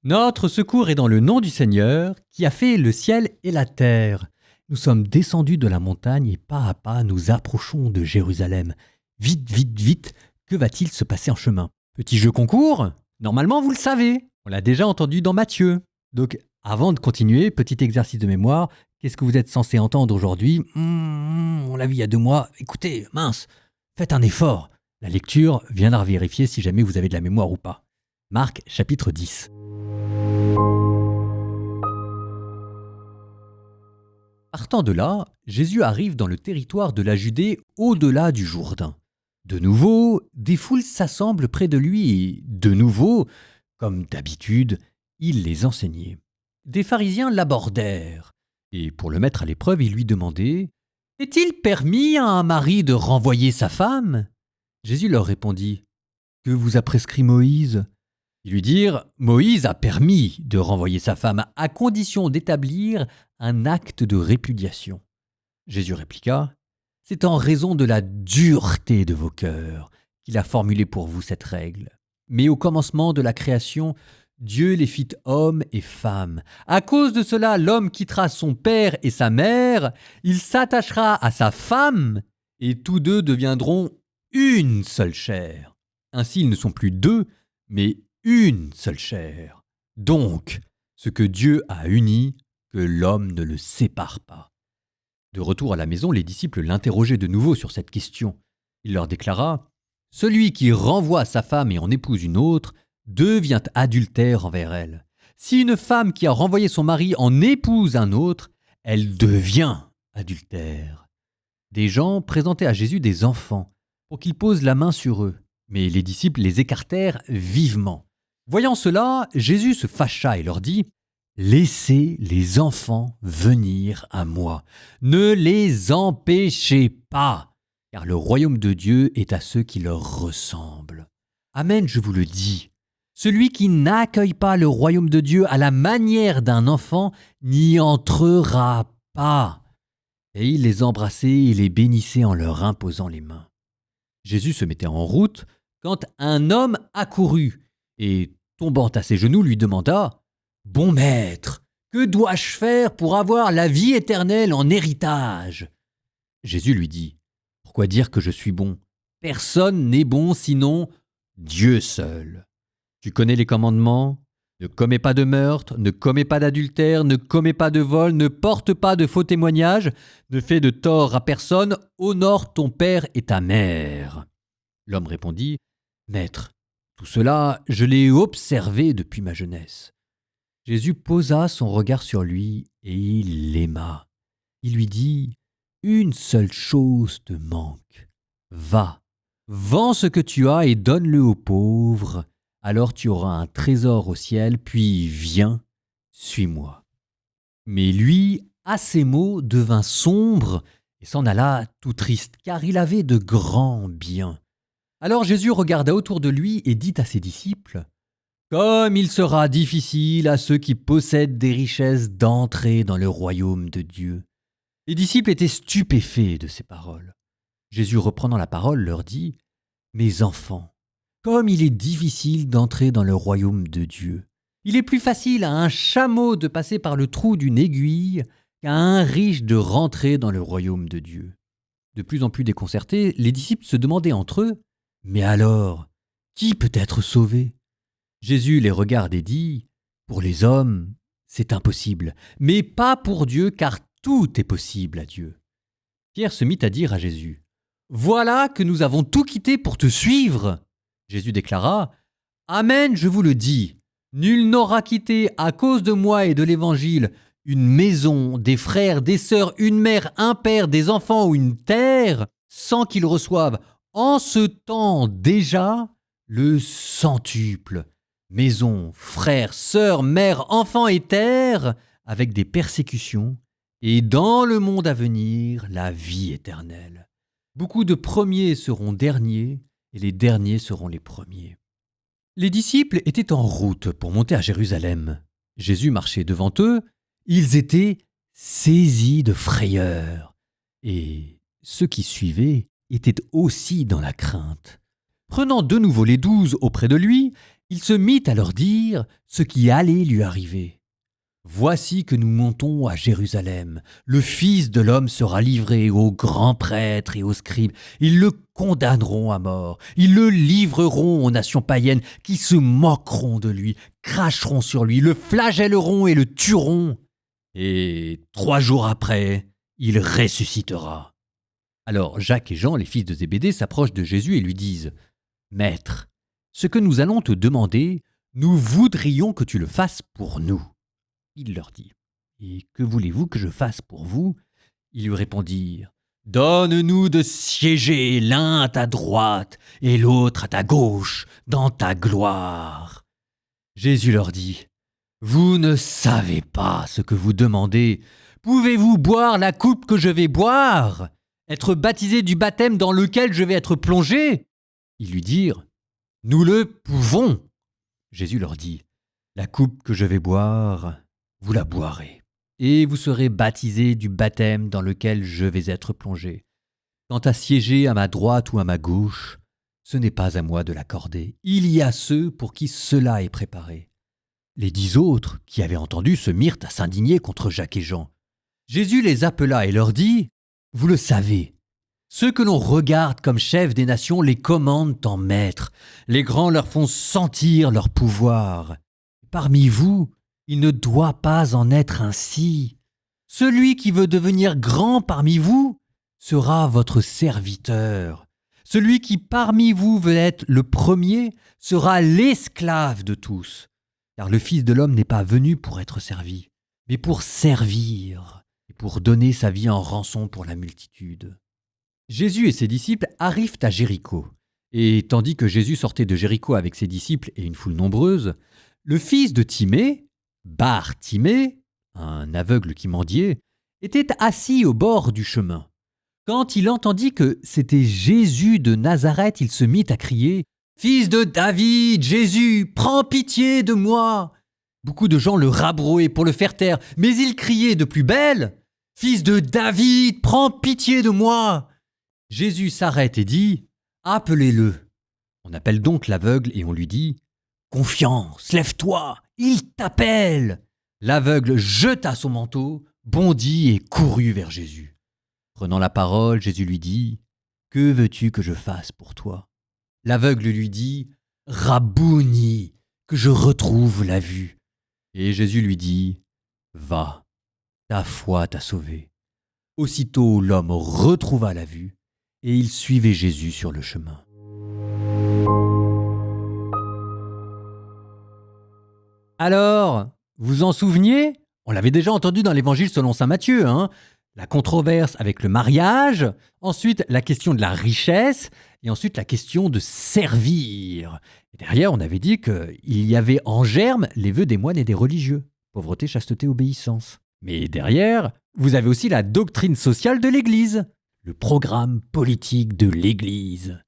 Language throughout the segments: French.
Notre secours est dans le nom du Seigneur, qui a fait le ciel et la terre. Nous sommes descendus de la montagne et pas à pas nous approchons de Jérusalem. Vite, vite, vite, que va-t-il se passer en chemin? Petit jeu concours? Normalement, vous le savez. On l'a déjà entendu dans Matthieu. Donc, avant de continuer, petit exercice de mémoire. Qu'est-ce que vous êtes censé entendre aujourd'hui? On l'a vu il y a 2 mois. Écoutez, mince, faites un effort. La lecture viendra vérifier si jamais vous avez de la mémoire ou pas. Marc, chapitre 10. Partant de là, Jésus arrive dans le territoire de la Judée au-delà du Jourdain. De nouveau, des foules s'assemblent près de lui et, de nouveau, comme d'habitude, il les enseignait. Des pharisiens l'abordèrent et, pour le mettre à l'épreuve, ils lui demandaient « Est-il permis à un mari de renvoyer sa femme ?» Jésus leur répondit « Que vous a prescrit Moïse ?» Ils lui dirent « Moïse a permis de renvoyer sa femme à condition d'établir un acte de répudiation. » Jésus répliqua « C'est en raison de la dureté de vos cœurs qu'il a formulé pour vous cette règle. Mais au commencement de la création, Dieu les fit hommes et femmes. À cause de cela, l'homme quittera son père et sa mère, il s'attachera à sa femme, et tous deux deviendront une seule chair. Ainsi, ils ne sont plus deux, mais une seule chair. Donc, ce que Dieu a uni, que l'homme ne le sépare pas. » De retour à la maison, les disciples l'interrogeaient de nouveau sur cette question. Il leur déclara « Celui qui renvoie sa femme et en épouse une autre devient adultère envers elle. Si une femme qui a renvoyé son mari en épouse un autre, elle devient adultère. » Des gens présentaient à Jésus des enfants pour qu'il pose la main sur eux, mais les disciples les écartèrent vivement. Voyant cela, Jésus se fâcha et leur dit « Laissez les enfants venir à moi. Ne les empêchez pas, car le royaume de Dieu est à ceux qui leur ressemblent. Amen, je vous le dis. Celui qui n'accueille pas le royaume de Dieu à la manière d'un enfant n'y entrera pas. » Et il les embrassait et les bénissait en leur imposant les mains. Jésus se mettait en route quand un homme accourut et, tombant à ses genoux, lui demanda « Bon maître, que dois-je faire pour avoir la vie éternelle en héritage ?» Jésus lui dit « Pourquoi dire que je suis bon? Personne n'est bon sinon Dieu seul. Tu connais les commandements? Ne commets pas de meurtre, ne commets pas d'adultère, ne commets pas de vol, ne porte pas de faux témoignages, ne fais de tort à personne, honore ton père et ta mère. » L'homme répondit « Maître, tout cela, je l'ai observé depuis ma jeunesse. » Jésus posa son regard sur lui et il l'aima. Il lui dit « Une seule chose te manque. Va, vends ce que tu as et donne-le aux pauvres. Alors tu auras un trésor au ciel, puis viens, suis-moi. » Mais lui, à ces mots, devint sombre et s'en alla tout triste, car il avait de grands biens. Alors Jésus regarda autour de lui et dit à ses disciples « Comme il sera difficile à ceux qui possèdent des richesses d'entrer dans le royaume de Dieu. » Les disciples étaient stupéfaits de ces paroles. Jésus, reprenant la parole, leur dit « Mes enfants, comme il est difficile d'entrer dans le royaume de Dieu. Il est plus facile à un chameau de passer par le trou d'une aiguille qu'à un riche de rentrer dans le royaume de Dieu. » De plus en plus déconcertés, les disciples se demandaient entre eux « Mais alors, qui peut être sauvé ?» Jésus les regarde et dit « Pour les hommes, c'est impossible, mais pas pour Dieu, car tout est possible à Dieu. » Pierre se mit à dire à Jésus « Voilà que nous avons tout quitté pour te suivre. » Jésus déclara « Amen, je vous le dis, nul n'aura quitté à cause de moi et de l'Évangile une maison, des frères, des sœurs, une mère, un père, des enfants ou une terre, sans qu'il reçoive en ce temps déjà le centuple. Maison, frères, sœurs, mères, enfants et terre, avec des persécutions, et dans le monde à venir, la vie éternelle. Beaucoup de premiers seront derniers, et les derniers seront les premiers. » Les disciples étaient en route pour monter à Jérusalem. Jésus marchait devant eux. Ils étaient saisis de frayeur. Et ceux qui suivaient étaient aussi dans la crainte. Prenant de nouveau les 12 auprès de lui, Il se mit à leur dire ce qui allait lui arriver. Voici que nous montons à Jérusalem. Le Fils de l'homme sera livré aux grands prêtres et aux scribes. Ils le condamneront à mort. Ils le livreront aux nations païennes qui se moqueront de lui, cracheront sur lui, le flagelleront et le tueront. Et 3 jours après, il ressuscitera. Alors Jacques et Jean, les fils de Zébédée, s'approchent de Jésus et lui disent « Maître, ce que nous allons te demander, nous voudrions que tu le fasses pour nous. » Il leur dit « Et que voulez-vous que je fasse pour vous ?» Ils lui répondirent « Donne-nous de siéger l'un à ta droite et l'autre à ta gauche dans ta gloire. » Jésus leur dit « Vous ne savez pas ce que vous demandez. Pouvez-vous boire la coupe que je vais boire? Être baptisé du baptême dans lequel je vais être plongé ?» Ils lui dirent « Nous le pouvons. » Jésus leur dit « La coupe que je vais boire, vous la boirez, et vous serez baptisés du baptême dans lequel je vais être plongé. Quant à siéger à ma droite ou à ma gauche, ce n'est pas à moi de l'accorder. Il y a ceux pour qui cela est préparé. » Les 10 autres, qui avaient entendu, se mirent à s'indigner contre Jacques et Jean. Jésus les appela et leur dit « Vous le savez, ceux que l'on regarde comme chefs des nations les commandent en maîtres. Les grands leur font sentir leur pouvoir. Parmi vous, il ne doit pas en être ainsi. Celui qui veut devenir grand parmi vous sera votre serviteur. Celui qui parmi vous veut être le premier sera l'esclave de tous. Car le Fils de l'homme n'est pas venu pour être servi, mais pour servir et pour donner sa vie en rançon pour la multitude. » Jésus et ses disciples arrivent à Jéricho. Et tandis que Jésus sortait de Jéricho avec ses disciples et une foule nombreuse, le fils de Timée, Bar-Timée, un aveugle qui mendiait, était assis au bord du chemin. Quand il entendit que c'était Jésus de Nazareth, il se mit à crier « Fils de David, Jésus, prends pitié de moi !» Beaucoup de gens le rabrouaient pour le faire taire, mais il criait de plus belle « Fils de David, prends pitié de moi !» Jésus s'arrête et dit « Appelez-le !» On appelle donc l'aveugle et on lui dit « Confiance, lève-toi, il t'appelle !» L'aveugle jeta son manteau, bondit et courut vers Jésus. Prenant la parole, Jésus lui dit « Que veux-tu que je fasse pour toi ?» L'aveugle lui dit « Rabouni, que je retrouve la vue. » Et Jésus lui dit « Va, ta foi t'a sauvé. » Aussitôt l'homme retrouva la vue et il suivait Jésus sur le chemin. Alors, vous en souveniez? On l'avait déjà entendu dans l'Évangile selon saint Matthieu, La controverse avec le mariage, ensuite la question de la richesse, et ensuite la question de servir. Et derrière, on avait dit qu'il y avait en germe les vœux des moines et des religieux. Pauvreté, chasteté, obéissance. Mais derrière, vous avez aussi la doctrine sociale de l'Église, le programme politique de l'Église.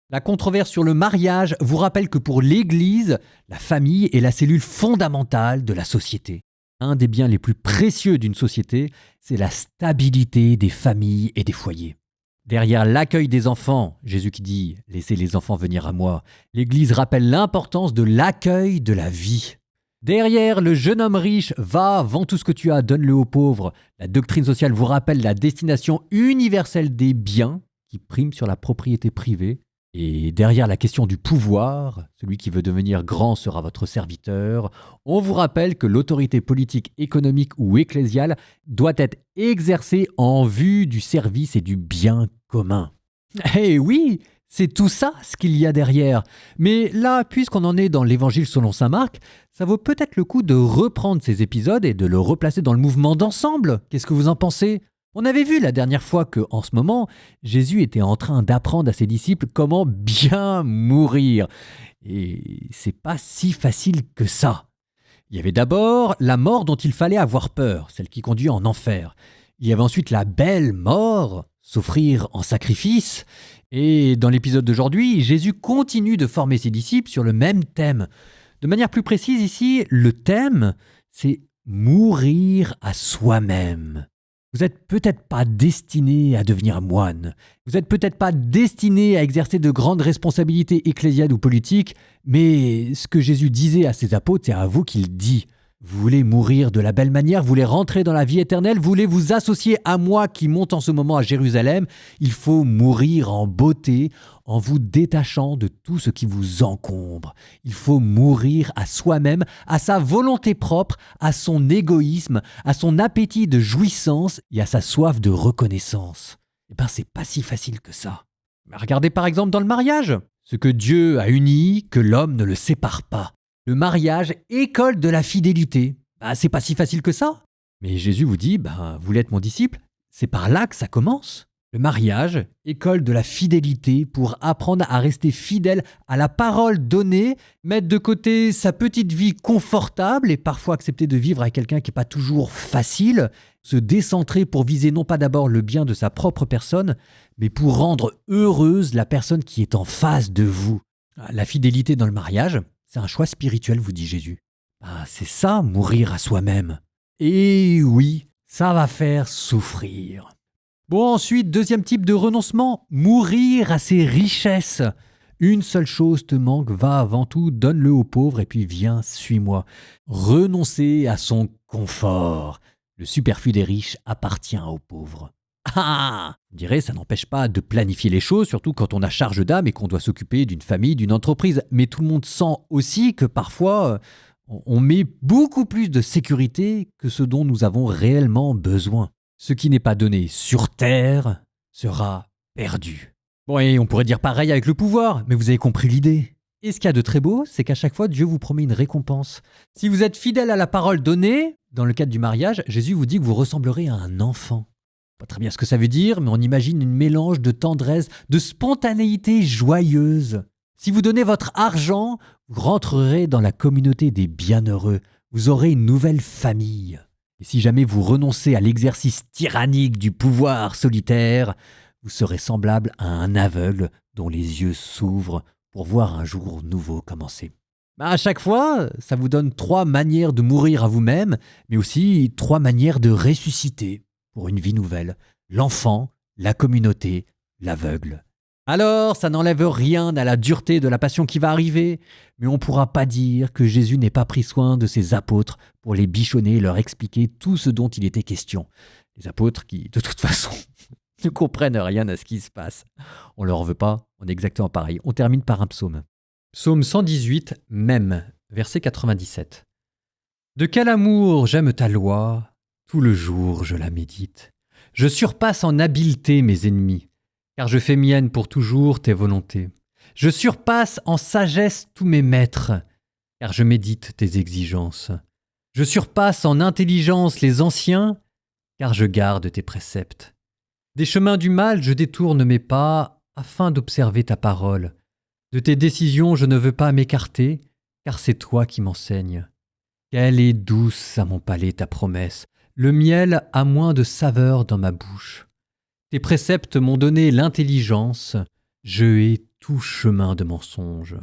La controverse sur le mariage vous rappelle que pour l'Église, la famille est la cellule fondamentale de la société. Un des biens les plus précieux d'une société, c'est la stabilité des familles et des foyers. Derrière l'accueil des enfants, Jésus qui dit « Laissez les enfants venir à moi », l'Église rappelle l'importance de l'accueil de la vie. Derrière le jeune homme riche, va, vends tout ce que tu as, donne-le aux pauvres. La doctrine sociale vous rappelle la destination universelle des biens qui prime sur la propriété privée. Et derrière la question du pouvoir, celui qui veut devenir grand sera votre serviteur, on vous rappelle que l'autorité politique, économique ou ecclésiale doit être exercée en vue du service et du bien commun. Eh oui, c'est tout ça ce qu'il y a derrière. Mais là, puisqu'on en est dans l'Évangile selon saint Marc, ça vaut peut-être le coup de reprendre ces épisodes et de le replacer dans le mouvement d'ensemble. Qu'est-ce que vous en pensez ? On avait vu la dernière fois qu'en ce moment, Jésus était en train d'apprendre à ses disciples comment bien mourir. Et c'est pas si facile que ça. Il y avait d'abord la mort dont il fallait avoir peur, celle qui conduit en enfer. Il y avait ensuite la belle mort, s'offrir en sacrifice. Et dans l'épisode d'aujourd'hui, Jésus continue de former ses disciples sur le même thème. De manière plus précise ici, le thème, c'est mourir à soi-même. Vous n'êtes peut-être pas destiné à devenir moine. Vous n'êtes peut-être pas destiné à exercer de grandes responsabilités ecclésiales ou politiques, mais ce que Jésus disait à ses apôtres, c'est à vous qu'il dit. Vous voulez mourir de la belle manière, vous voulez rentrer dans la vie éternelle, vous voulez vous associer à moi qui monte en ce moment à Jérusalem, il faut mourir en beauté, en vous détachant de tout ce qui vous encombre. Il faut mourir à soi-même, à sa volonté propre, à son égoïsme, à son appétit de jouissance et à sa soif de reconnaissance. Eh bien, c'est pas si facile que ça. Regardez par exemple dans le mariage. Ce que Dieu a uni, que l'homme ne le sépare pas. Le mariage, école de la fidélité. C'est pas si facile que ça. Mais Jésus vous dit, vous voulez être mon disciple, c'est par là que ça commence. Le mariage, école de la fidélité pour apprendre à rester fidèle à la parole donnée, mettre de côté sa petite vie confortable et parfois accepter de vivre avec quelqu'un qui n'est pas toujours facile, se décentrer pour viser non pas d'abord le bien de sa propre personne, mais pour rendre heureuse la personne qui est en face de vous. La fidélité dans le mariage, c'est un choix spirituel, vous dit Jésus. C'est ça, mourir à soi-même. Et oui, ça va faire souffrir. Bon, ensuite, deuxième type de renoncement, mourir à ses richesses. Une seule chose te manque, va avant tout, donne-le aux pauvres et puis viens, suis-moi. Renoncer à son confort. Le superflu des riches appartient aux pauvres. Vous direz, ça n'empêche pas de planifier les choses, surtout quand on a charge d'âme et qu'on doit s'occuper d'une famille, d'une entreprise. Mais tout le monde sent aussi que parfois, on met beaucoup plus de sécurité que ce dont nous avons réellement besoin. Ce qui n'est pas donné sur terre sera perdu. Bon, et on pourrait dire pareil avec le pouvoir, mais vous avez compris l'idée. Et ce qu'il y a de très beau, c'est qu'à chaque fois, Dieu vous promet une récompense. Si vous êtes fidèle à la parole donnée, dans le cadre du mariage, Jésus vous dit que vous ressemblerez à un enfant. Pas très bien ce que ça veut dire, mais on imagine une mélange de tendresse, de spontanéité joyeuse. Si vous donnez votre argent, vous rentrerez dans la communauté des bienheureux. Vous aurez une nouvelle famille. Et si jamais vous renoncez à l'exercice tyrannique du pouvoir solitaire, vous serez semblable à un aveugle dont les yeux s'ouvrent pour voir un jour nouveau commencer. À chaque fois, ça vous donne 3 manières de mourir à vous-même, mais aussi 3 manières de ressusciter pour une vie nouvelle. L'enfant, la communauté, l'aveugle. Alors, ça n'enlève rien à la dureté de la passion qui va arriver, mais on ne pourra pas dire que Jésus n'ait pas pris soin de ses apôtres pour les bichonner et leur expliquer tout ce dont il était question. Les apôtres qui, de toute façon, ne comprennent rien à ce qui se passe. On ne leur veut pas, on est exactement pareil. On termine par un psaume. Psaume 118, même, verset 97. De quel amour j'aime ta loi, tout le jour je la médite. Je surpasse en habileté mes ennemis, car je fais mienne pour toujours tes volontés. Je surpasse en sagesse tous mes maîtres, car je médite tes exigences. Je surpasse en intelligence les anciens, car je garde tes préceptes. Des chemins du mal je détourne mes pas, afin d'observer ta parole. De tes décisions je ne veux pas m'écarter, car c'est toi qui m'enseignes. Quelle est douce à mon palais ta promesse, le miel a moins de saveur dans ma bouche. Tes préceptes m'ont donné l'intelligence, je hais tout chemin de mensonge.